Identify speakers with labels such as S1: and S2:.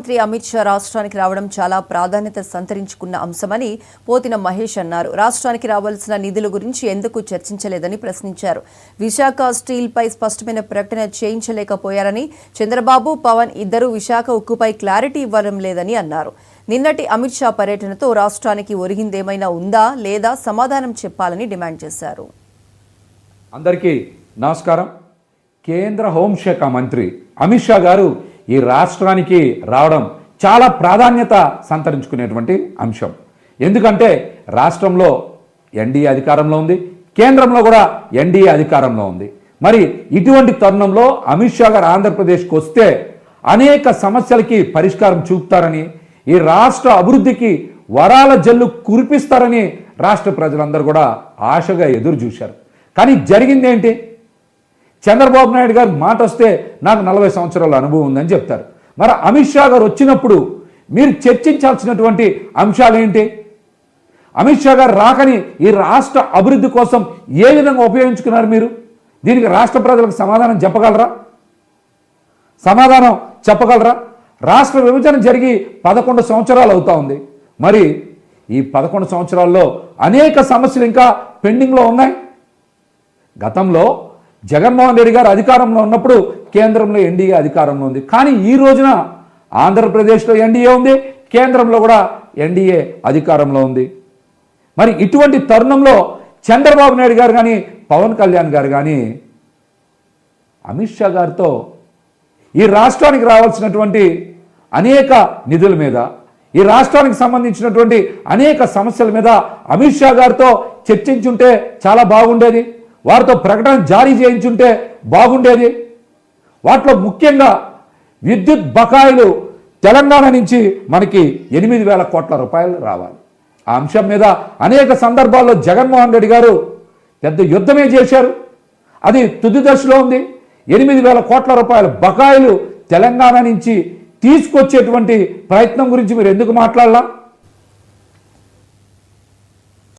S1: మంత్రి అమిత్ షా రాష్ట్రానికి రావడం చాలా ప్రాధాన్యత సంతరించుకున్న అంశమని పోతిన మహేష్ అన్నారు. రాష్ట్రానికి రావాల్సిన నిధుల గురించి ఎందుకు చర్చించలేదని ప్రశ్నించారు. విశాఖ స్టీల్ పై స్పష్టమైన ప్రకటన చేయించలేకపోయారని, చంద్రబాబు, పవన్ ఇద్దరు విశాఖ ఉక్కుపై క్లారిటీ ఇవ్వడం లేదని అన్నారు. నిన్నటి అమిత్ షా పర్యటనతో రాష్ట్రానికి ఒరిగిందేమైనా ఉందా లేదా సమాధానం చెప్పాలని డిమాండ్ చేశారు.
S2: అందరికీ నమస్కారం. కేంద్ర హోంశాఖ మంత్రి అమిత్ షా గారు ఈ రాష్ట్రానికి రావడం చాలా ప్రాధాన్యత సంతరించుకునేటువంటి అంశం. ఎందుకంటే రాష్ట్రంలో ఎన్డీఏ అధికారంలో ఉంది, కేంద్రంలో కూడా ఎన్డీఏ అధికారంలో ఉంది. మరి ఇటువంటి తరుణంలో అమిత్ షా గారు ఆంధ్రప్రదేశ్కి వస్తే అనేక సమస్యలకి పరిష్కారం చూపుతారని, ఈ రాష్ట్ర అభివృద్ధికి వరాల జల్లు కురిపిస్తారని రాష్ట్ర ప్రజలందరూ కూడా ఆశగా ఎదురు చూశారు. కానీ జరిగిందేంటి? చంద్రబాబు నాయుడు గారు మాట వస్తే నాకు 40 సంవత్సరాల అనుభవం ఉందని చెప్తారు. మరి అమిత్ షా గారు వచ్చినప్పుడు మీరు చర్చించాల్సినటువంటి అంశాలు ఏంటి? అమిత్ షా గారు రాకని ఈ రాష్ట్ర అభివృద్ధి కోసం ఏ విధంగా ఉపయోగించుకున్నారు మీరు? దీనికి రాష్ట్ర ప్రజలకు సమాధానం చెప్పగలరా? రాష్ట్ర విభజన జరిగి 11 సంవత్సరాలు అవుతా ఉంది. మరి ఈ 11 సంవత్సరాల్లో అనేక సమస్యలు ఇంకా పెండింగ్లో ఉన్నాయి. గతంలో జగన్మోహన్ రెడ్డి గారు అధికారంలో ఉన్నప్పుడు కేంద్రంలో ఎన్డీఏ అధికారంలో ఉంది. కానీ ఈ రోజున ఆంధ్రప్రదేశ్లో ఎన్డీఏ ఉంది, కేంద్రంలో కూడా ఎన్డీఏ అధికారంలో ఉంది. మరి ఇటువంటి తరుణంలో చంద్రబాబు నాయుడు గారు కానీ, పవన్ కళ్యాణ్ గారు కానీ అమిత్ షా గారితో ఈ రాష్ట్రానికి రావాల్సినటువంటి అనేక నిధుల మీద, ఈ రాష్ట్రానికి సంబంధించినటువంటి అనేక సమస్యల మీద అమిత్ షా గారితో చర్చించుంటే చాలా బాగుండేది. వారితో ప్రకటన జారీ చేయించుంటే బాగుండేది. వాటిలో ముఖ్యంగా విద్యుత్ బకాయిలు తెలంగాణ నుంచి మనకి 8,000 కోట్ల రూపాయలు రావాలి. ఆ అంశం మీద అనేక సందర్భాల్లో జగన్మోహన్ రెడ్డి గారు పెద్ద యుద్ధమే చేశారు. అది తుది దశలో ఉంది. 8,000 కోట్ల రూపాయల బకాయిలు తెలంగాణ నుంచి తీసుకొచ్చేటువంటి ప్రయత్నం గురించి మీరు ఎందుకు మాట్లాడాలా?